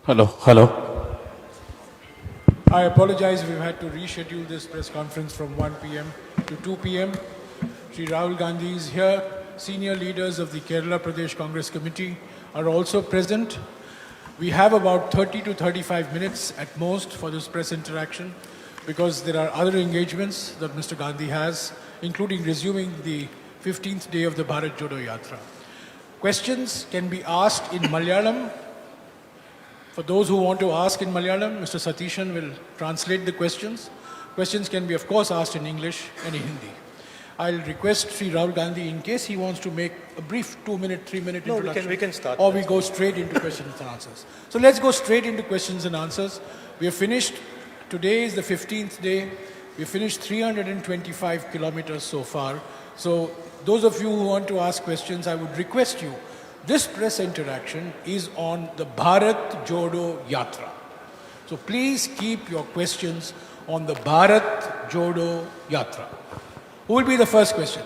Hello, hello. I apologize, we've had to reschedule this press conference from 1 p.m. to 2 p.m. Shri Rahul Gandhi is here. Senior leaders of the Kerala Pradesh Congress Committee are also present. We have about 30 to 35 minutes at most for this press interaction because there are other engagements that Mr. Gandhi has, including resuming the 15th day of the Bharat Jodo Yatra. Questions can be asked in Malayalam. For those who want to ask in Malayalam, Mr. Satishan will translate the questions. Questions can be, of course, asked in English and in Hindi. I'll request Sri Rahul Gandhi, in case he wants to make a brief 2-minute, 3-minute introduction. We can start. Or we go straight into questions and answers. So let's go straight into questions and answers. We have finished, today is the 15th day. We have finished 325 kilometers so far. So those of you who want to ask questions, I would request you, this press interaction is on the Bharat Jodo Yatra. So please keep your questions on the Bharat Jodo Yatra. Who will be the first question?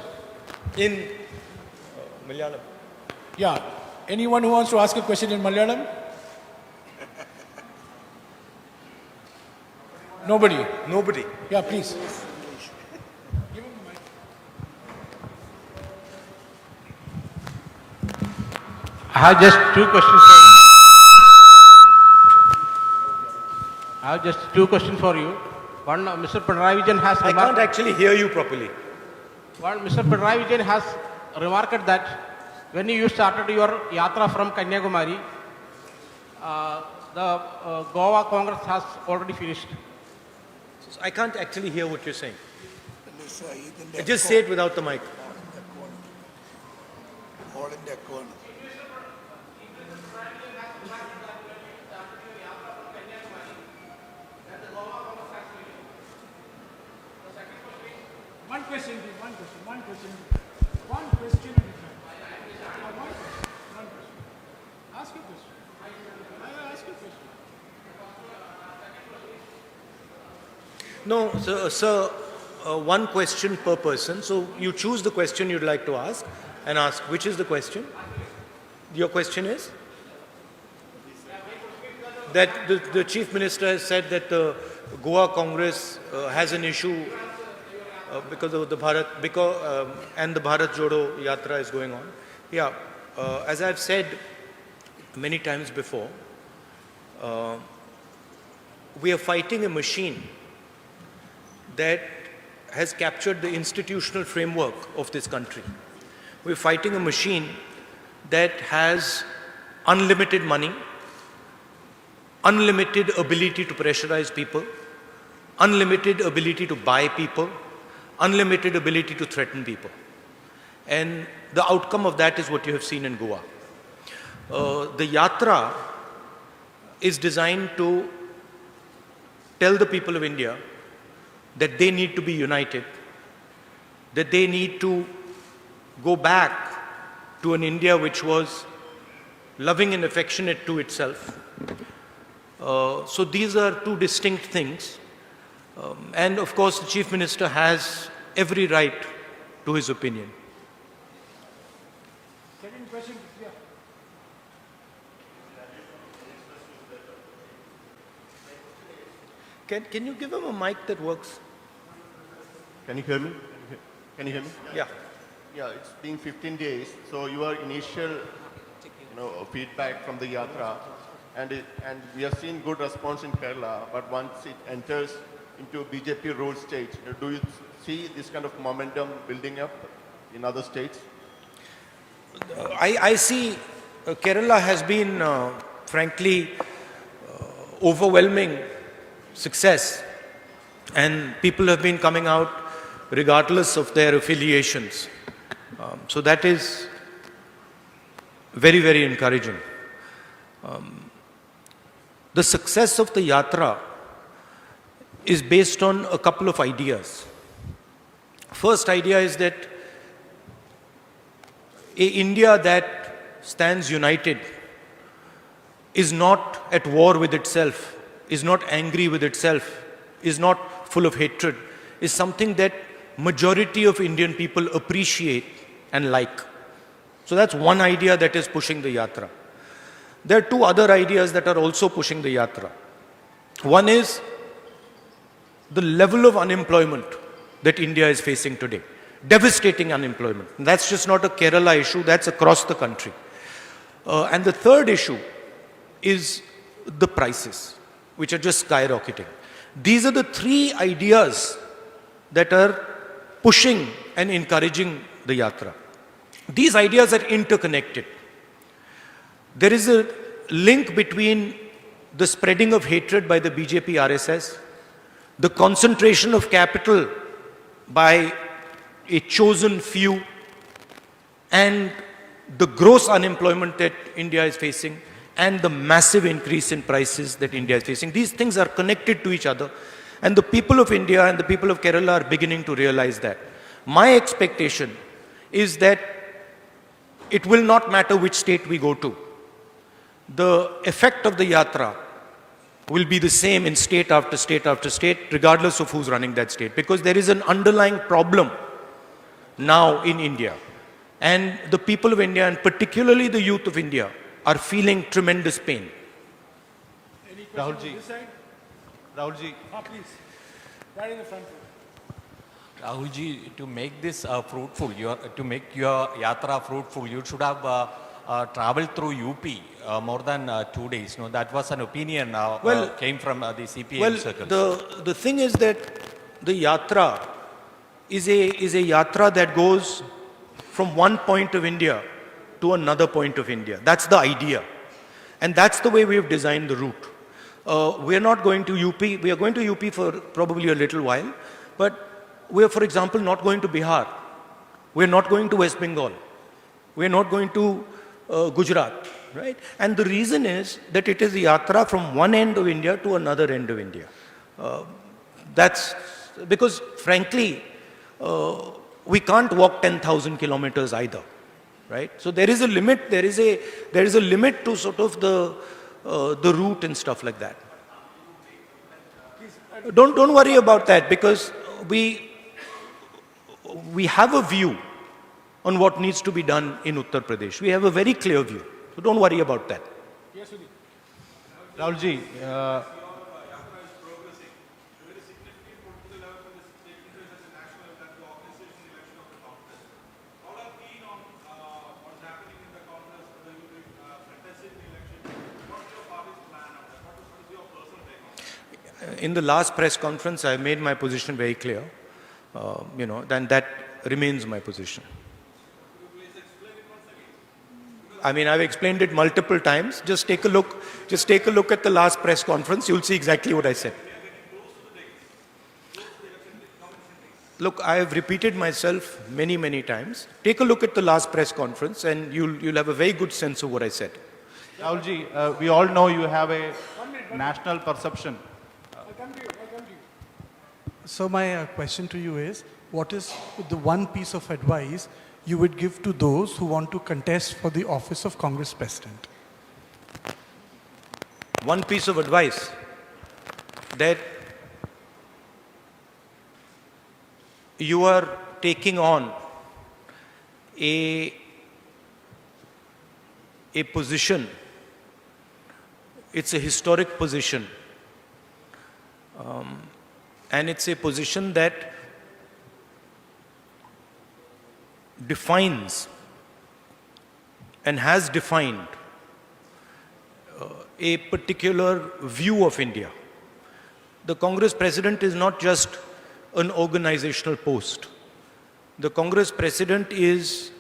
In Malayalam. Yeah. Anyone who wants to ask a question in Malayalam? Nobody. Nobody. Yeah, please. I have just two questions. I have just two questions for you. One, Mr. Pinarayi Vijayan has I can't actually hear you properly. Mr. Pinarayi Vijayan has remarked that when you started your yatra from Kanyakumari, the Goa Congress has already finished. I can't actually hear what you're saying. Just say it without the mic. One question. Ask your question. Ask your question. No, sir, one question per person. So you choose the question you'd like to ask and ask which is the question. Your question is? That the Chief Minister has said that the Goa Congress has an issue because of the Bharat, and the Bharat Jodo Yatra is going on. Yeah, as I've said many times before, we are fighting a machine that has captured the institutional framework of this country. We're fighting a machine that has unlimited money, unlimited ability to pressurize people, unlimited ability to buy people, unlimited ability to threaten people. And the outcome of that is what you have seen in Goa. The Yatra is designed to tell the people of India that they need to be united, that they need to go back to an India which was loving and affectionate to itself. So these are two distinct things. And of course, the Chief Minister has every right to his opinion. Second question. Yeah. Can you give him a mic that works? Can you hear me? Can you hear me? Yeah. Yeah, it's been 15 days. So your initial, feedback from the yatra, and we have seen good response in Kerala. But once it enters into BJP ruled states, do you see this kind of momentum building up in other states? I see Kerala has been, frankly, overwhelming success, and people have been coming out regardless of their affiliations. So that is very, very encouraging. The success of the yatra is based on a couple of ideas. First idea is that an India that stands united is not at war with itself, is not angry with itself, is not full of hatred, is something that majority of Indian people appreciate and like. So that's one idea that is pushing the yatra. There are two other ideas that are also pushing the Yatra. One is the level of unemployment that India is facing today. Devastating unemployment. And that's just not a Kerala issue, that's across the country. And the third issue is the prices, which are just skyrocketing. These are the three ideas that are pushing and encouraging the Yatra. These ideas are interconnected. There is a link between the spreading of hatred by the BJP RSS, the concentration of capital by a chosen few, and the gross unemployment that India is facing, and the massive increase in prices that India is facing. These things are connected to each other, and the people of India and the people of Kerala are beginning to realize that. My expectation is that it will not matter which state we go to. The effect of the Yatra will be the same in state after state after state, regardless of who's running that state, because there is an underlying problem now in India. And the people of India, and particularly the youth of India, are feeling tremendous pain. Any questions Rahulji. on this side? Rahulji, Please. Right in the front row. Rahulji, to make this fruitful, to make your yatra fruitful, you should have traveled through UP more than 2 days. No, that was an opinion came from the CPM circles. The thing is that the yatra is a yatra that goes from one point of India to another point of India. That's the idea. And that's the way we have designed the route. We are not going to UP. We are going to UP for probably a little while. But we are, for example, not going to Bihar. We are not going to West Bengal. We are not going to Gujarat. Right? And the reason is that it is a yatra from one end of India to another end of India. That's because, frankly, we can't walk 10,000 kilometers either, right? So there is a limit. There is a limit to sort of the route and stuff like that. Don't worry about that, because we have a view on what needs to be done in Uttar Pradesh. We have a very clear view. So don't worry about that. Yes, Sudhi. Rahulji, In the last press conference, I made my position very clear. Then that remains my position. I mean, I've explained it multiple times. Just take a look at the last press conference. You'll see exactly what I said. Look, I have repeated myself many, many times. Take a look at the last press conference and you'll have a very good sense of what I said. Rahulji, we all know you have a national perception. I'll come to you. So my question to you is, what is the one piece of advice you would give to those who want to contest for the office of Congress President? One piece of advice, that you are taking on a position. It's a historic position. And it's a position that defines and has defined a particular view of India. The Congress President is not just an organizational post. The Congress President is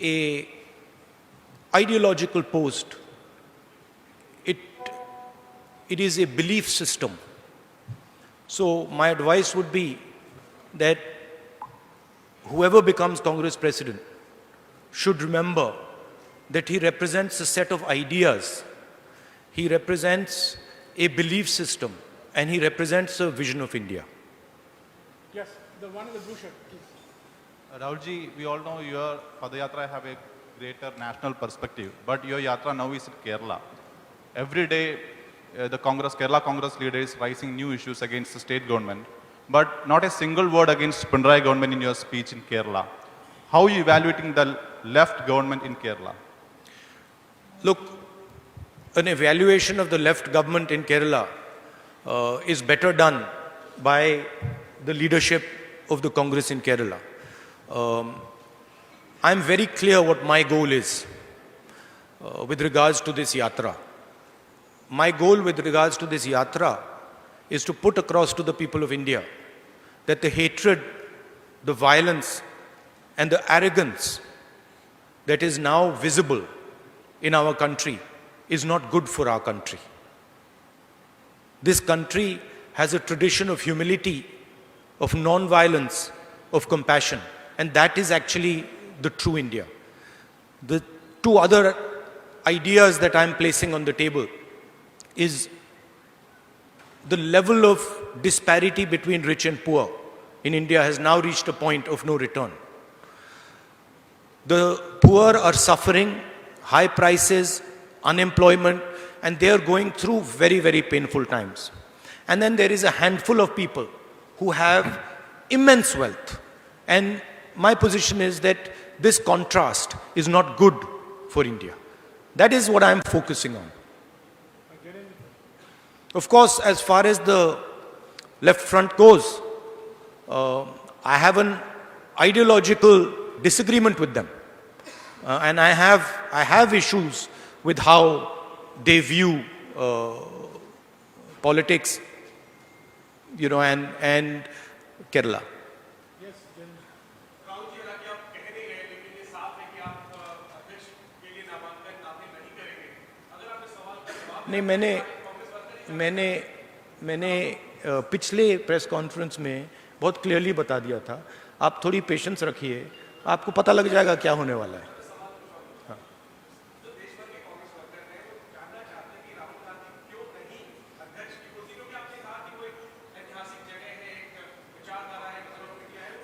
an ideological post. It is a belief system. So my advice would be that whoever becomes Congress President should remember that he represents a set of ideas, he represents a belief system, and he represents a vision of India. Yes, the one in the blue shirt, please. Rahulji, we all know your Padayatra have a greater national perspective, but your yatra now is in Kerala. Every day, the Kerala Congress leader is raising new issues against the state government, but not a single word against Pinarayi government in your speech in Kerala. How are you evaluating the left government in Kerala? Look, an evaluation of the left government in Kerala is better done by the leadership of the Congress in Kerala. I'm very clear what my goal is with regards to this yatra. My goal with regards to this yatra is to put across to the people of India that the hatred, the violence, and the arrogance that is now visible in our country is not good for our country. This country has a tradition of humility, of non-violence, of compassion, and that is actually the true India. The two other ideas that I'm placing on the table is the level of disparity between rich and poor in India has now reached a point of no return. The poor are suffering high prices, unemployment, and they are going through very, very painful times. And then there is a handful of people who have immense wealth. And my position is that this contrast is not good for India. That is what I'm focusing on. Of course, as far as the left front goes, I have an ideological disagreement with them. And I have issues with how they view politics, and Kerala. नहीं, मैंने पिछले press conference में बहुत clearly बता दिया था. आप थोड़ी पेशेंस रखिए, आपको पता लग जाएगा क्या होने वाला है.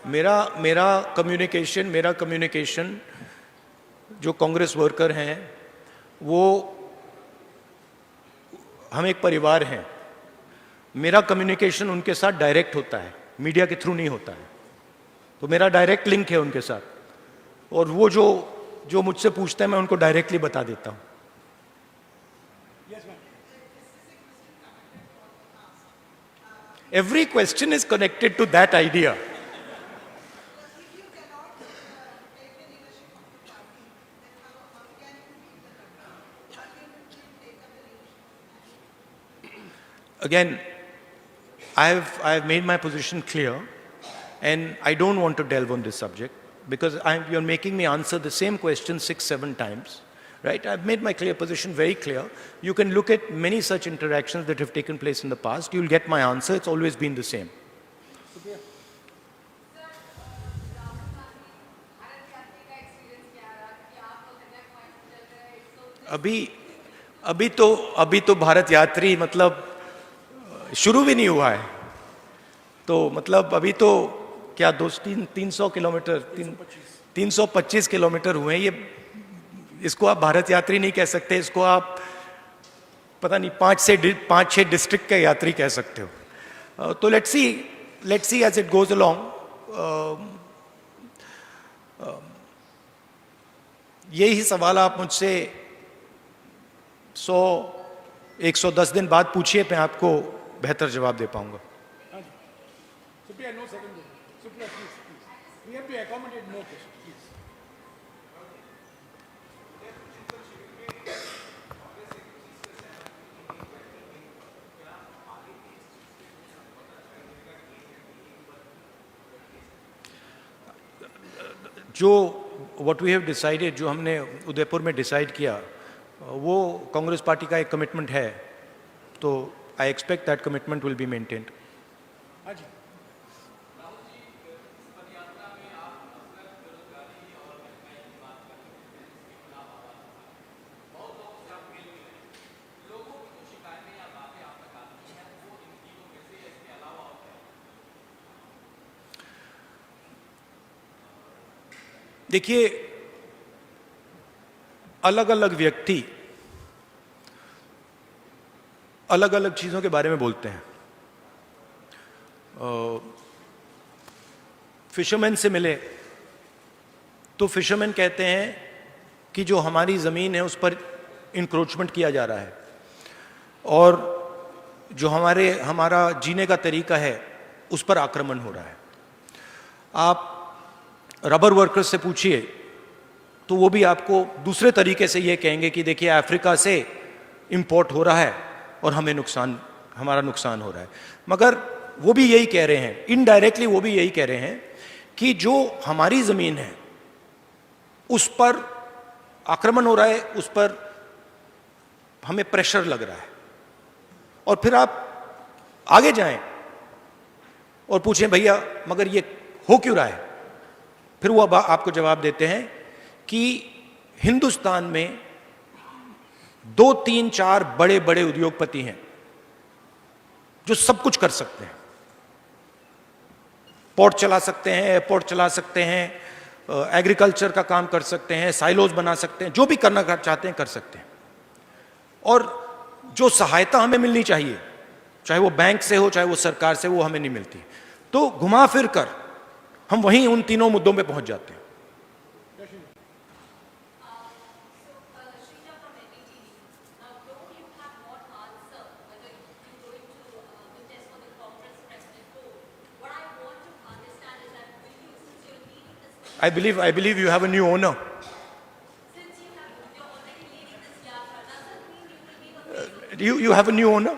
मेरा कम्युनिकेशन जो कांग्रेस वर्कर हैं, वो हम एक परिवार हैं. मेरा कम्युनिकेशन उनके साथ डायरेक्ट होता है, मीडिया के थ्रू नहीं होता है. तो मेरा डायरेक्ट लिंक है उनके साथ, और वो जो मुझसे पूछते हैं मैं उनको डायरेक्टली बता देता हूं. Every question is connected to that idea. Again, I have made my position clear, and I don't want to delve on this subject because you're making me answer the same question 6-7 times, right? I've made my clear position very clear. You can look at many such interactions that have taken place in the past. You'll get my answer. It's always been the same. अभी तो भारत यात्री मतलब शुरू भी नहीं हुआ है. तो मतलब अभी तो क्या 300 किलोमीटर 325 किलोमीटर हुए हैं. ये इसको आप भारत यात्री नहीं कह सकते, इसको आप पता नहीं 5-6 डिस्ट्रिक्ट के यात्री कह सकते हो. तो let's see as it goes along. यही सवाल आप मुझसे 110 दिन बाद पूछिए, मैं आपको बेहतर जवाब दे पाऊंगा. Supriya, no second. Supriya, please. We have to accommodate more questions, please. what we have decided, जो हमने उदयपुर में डिसाइड किया, वो कांग्रेस पार्टी का एक कमिटमेंट है. तो I expect that commitment will be maintained. देखिए, अलग अलग व्यक्ति अलग अलग चीजों के बारे में बोलते हैं. फिशरमैन से मिले तो फिशरमैन कहते हैं कि जो हमारी जमीन है उस पर इंक्रोचमेंट किया जा रहा है. और जो हमारा जीने का तरीका है उस पर आक्रमण हो रहा है। आप रबर वर्कर्स से पूछिए तो वो भी आपको दूसरे तरीके से ये कहेंगे कि देखिए अफ्रीका से इंपोर्ट हो रहा है और हमारा नुकसान हो रहा है। मगर वो भी यही कह रहे हैं, इनडायरेक्टली वो भी यही कह रहे हैं कि जो हमारी जमीन है उस पर आक्रमण हो रहा है, उस पर हमें प्रेशर लग रहा है। और फिर आप आगे जाएं और पूछें भैया मगर ये हो क्यों रहा है, फिर वो आपको जवाब देते हैं कि हिंदुस्तान में 2, 3, 4 बड़े बड़े उद्योगपति हैं जो सब कुछ कर सकते हैं। पोर्ट चला सकते हैं, एयरपोर्ट चला सकते हैं, एग्रीकल्चर का काम कर सकते हैं, साइलोज बना सकते हैं, जो भी करना चाहते हैं कर सकते हैं। और जो सहायता हमें मिलनी चाहिए, चाहे वो बैंक से हो चाहे वो सरकार से, वो हमें नहीं मिलती। तो घुमा फिर कर हम वहीं उन तीनों मुद्दों पे पहुंच जाते हैं। I believe you have a new owner. You have a new owner?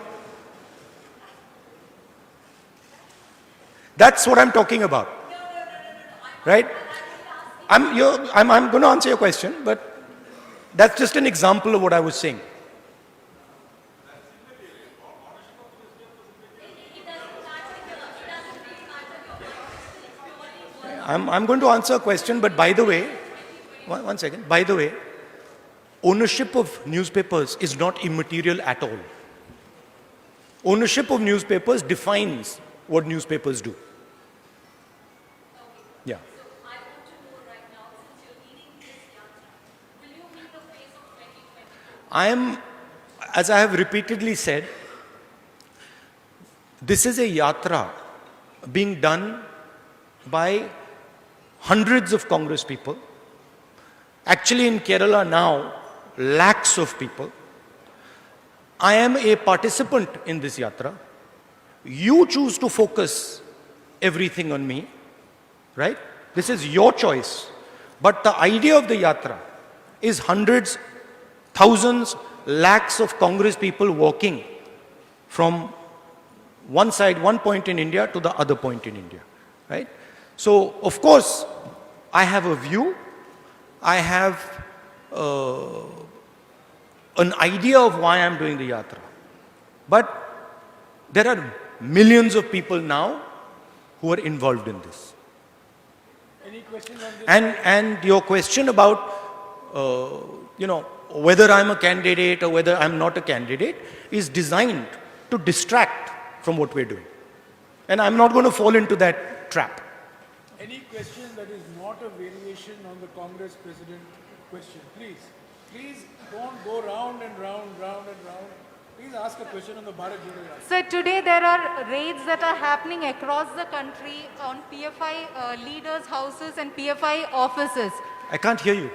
That's what I'm talking about. Right? I'm going to answer your question, but that's just an example of what I was saying. I'm going to answer a question, but by the way, one second. By the way, ownership of newspapers is not immaterial at all. Ownership of newspapers defines what newspapers do. Yeah. As I have repeatedly said, this is a yatra being done by hundreds of Congress people. Actually, in Kerala now, lakhs of people. I am a participant in this yatra. You choose to focus everything on me, right? This is your choice. But the idea of the yatra is hundreds, thousands, lakhs of Congress people walking from one side, one point in India to the other point in India, right? So, of course, I have a view, I have an idea of why I'm doing the yatra. But there are millions of people now who are involved in this. Any questions on this? And your question about, whether I'm a candidate or whether I'm not a candidate is designed to distract from what we're doing. And I'm not going to fall into that trap. Any question that is not a variation on the Congress President question, please. Please don't go round and round. Please ask a question on the Bharat Jodo Yatra. So today there are raids that are happening across the country on PFI leaders' houses and PFI offices. I can't hear you.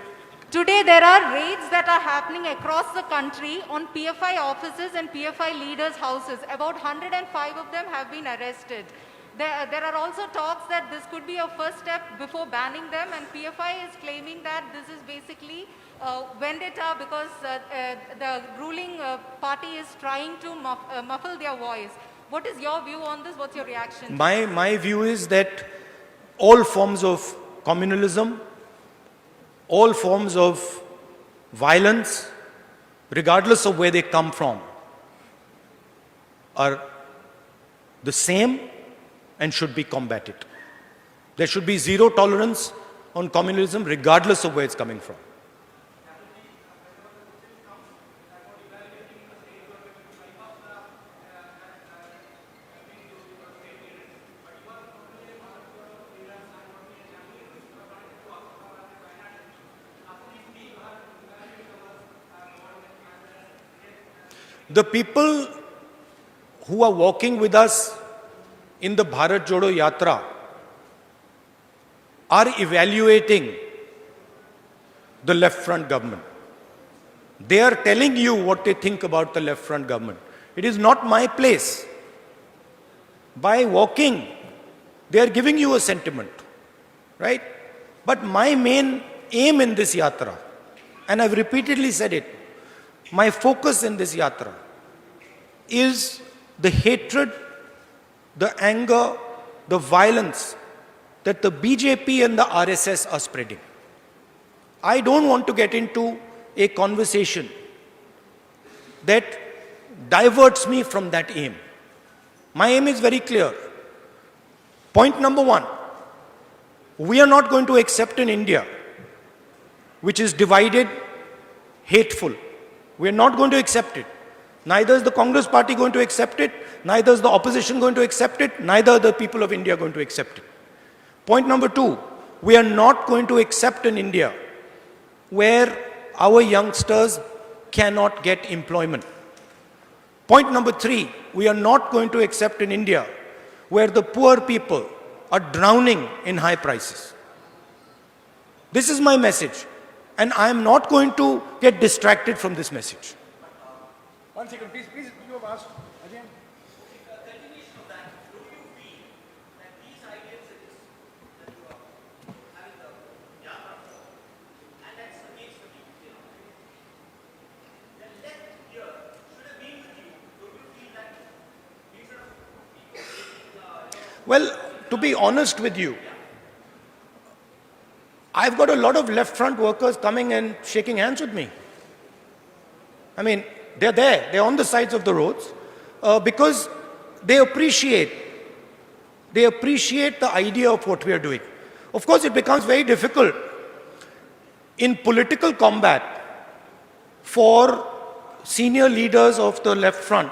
Today there are raids that are happening across the country on PFI offices and PFI leaders' houses. About 105 of them have been arrested. There are also talks that this could be a first step before banning them, and PFI is claiming that this is basically vendetta because the ruling party is trying to muffle their voice. What is your view on this? What's your reaction? My view is that all forms of communalism, all forms of violence, regardless of where they come from, are the same and should be combated. There should be zero tolerance on communalism regardless of where it's coming from. The people who are walking with us in the Bharat Jodo Yatra are evaluating the left front government. They are telling you what they think about the left front government. It is not my place. By walking, they are giving you a sentiment, right? But my main aim in this yatra, and I've repeatedly said it, my focus in this yatra is the hatred, the anger, the violence that the BJP and the RSS are spreading. I don't want to get into a conversation that diverts me from that aim. My aim is very clear. Point number one, we are not going to accept an India which is divided, hateful. We are not going to accept it. Neither is the Congress party going to accept it, neither is the opposition going to accept it, neither are the people of India going to accept it. Point number two, we are not going to accept an India where our youngsters cannot get employment. Point number three, we are not going to accept an India where the poor people are drowning in high prices. This is my message, and I am not going to get distracted from this message. 1 second, please, you have asked. Again. Well, to be honest with you, I've got a lot of left front workers coming and shaking hands with me. I mean, they're there, they're on the sides of the roads because they appreciate the idea of what we are doing. Of course, it becomes very difficult in political combat for senior leaders of the left front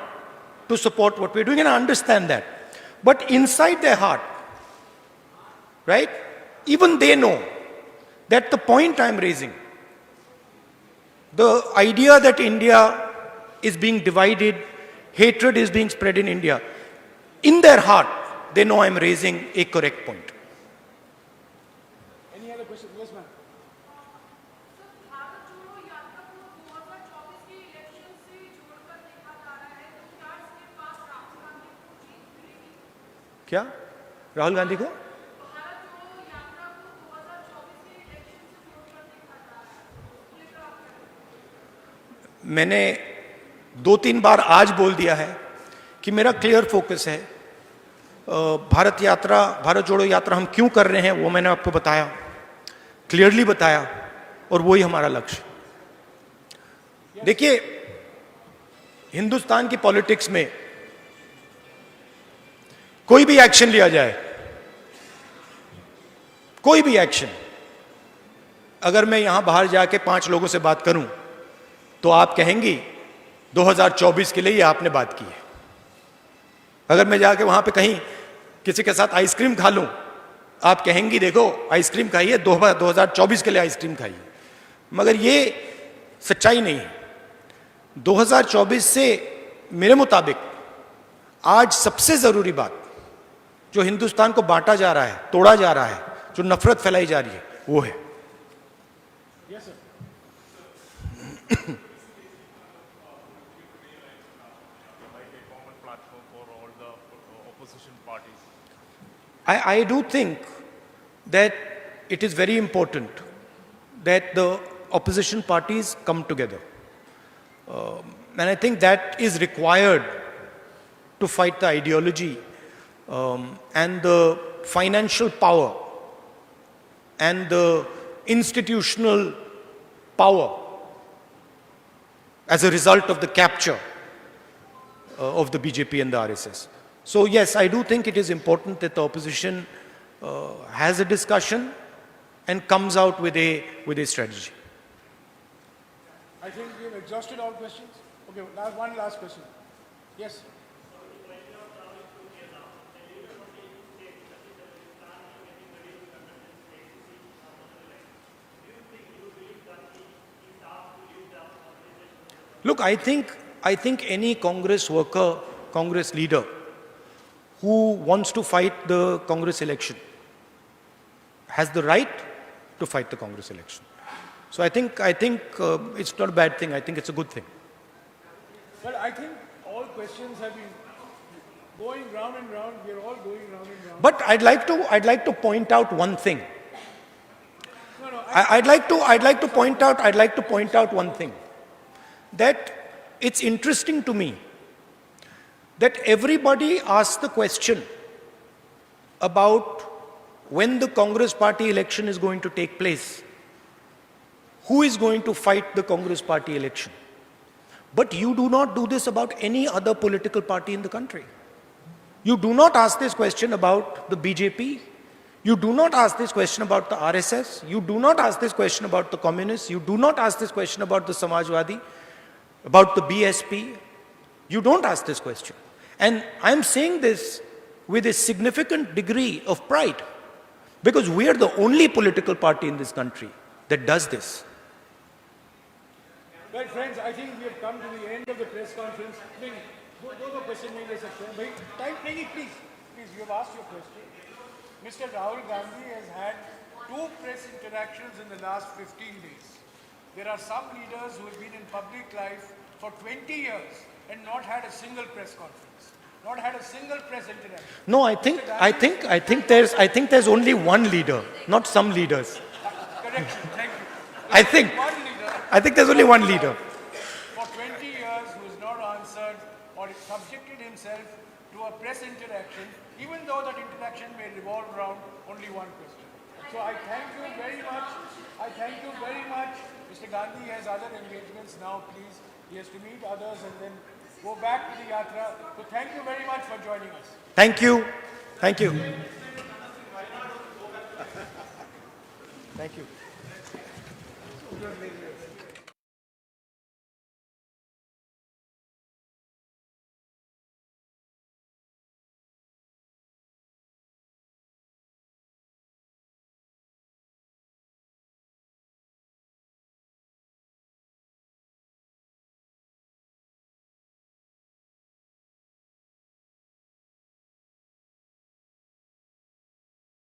to support what we're doing, and I understand that. But inside their heart, right, even they know that the point I'm raising, the idea that India is being divided, hatred is being spread in India, in their heart, they know I'm raising a correct point. Any other question? Yes, ma'am. क्या राहुल गांधी को मैंने 2-3 बार आज बोल दिया है कि मेरा clear focus है भारत यात्रा, भारत जोड़ो यात्रा हम क्यों कर रहे हैं वो मैंने आपको बताया, क्लियरली बताया, और वही हमारा लक्ष्य। देखिए, हिंदुस्तान की पॉलिटिक्स में कोई भी एक्शन लिया जाए, कोई भी एक्शन, अगर मैं यहां बाहर जाके 5 लोगों से बात करूं तो आप कहेंगी 2024 के लिए ये आपने बात की है। अगर मैं जाके वहां पे कहीं किसी के साथ आइसक्रीम खा लूं, आप कहेंगी देखो आइसक्रीम खाइए, 2024 के लिए आइसक्रीम खाइए। मगर ये सच्चाई नहीं है। 2024 से मेरे मुताबिक आज सबसे जरूरी बात जो हिंदुस्तान को बांटा जा रहा है, तोड़ा जा रहा है, जो नफरत फैलाई जा रही है, वो है। Yes, sir. I do think that it is very important that the opposition parties come together. And I think that is required to fight the ideology and the financial power and the institutional power as a result of the capture of the BJP and the RSS. So yes, I do think it is important that the opposition has a discussion and comes out with a strategy. I think we have exhausted all questions. Okay, one last question. Yes. Look, I think any Congress worker, Congress leader who wants to fight the Congress election has the right to fight the Congress election. So I think it's not a bad thing. I think it's a good thing. Well, I think all all questions have been going round and round. We are all going round and round. But I'd like to point out one thing. I'd like to point out one thing. That it's interesting to me that everybody asks the question about when the Congress party election is going to take place. Who is going to fight the Congress party election? But you do not do this about any other political party in the country. You do not ask this question about the BJP. You do not ask this question about the RSS. You do not ask this question about the communists. You do not ask this question about the Samajwadi, about the BSP. You don't ask this question. And I'm saying this with a significant degree of pride, because we are the only political party in this country that does this. Well, friends, I think we have come to the end of the press conference. Those are questions नहीं ले सकते हैं भाई. Time, please, you have asked your question. Mr. Rahul Gandhi has had 2 press interactions in the last 15 days. There are some leaders who have been in public life for 20 years and not had a single press conference, not had a single press interaction. No, I think there's only one leader, not some leaders. Correction, thank you. I think there's only one leader. For 20 years who has not answered or subjected himself to a press interaction, even though that interaction may revolve around only one question. So I thank you very much. Mr. Gandhi has other engagements now, please. He has to meet others and then go back to the Yatra. So thank you very much for joining us. Thank you. Thank you. Thank you.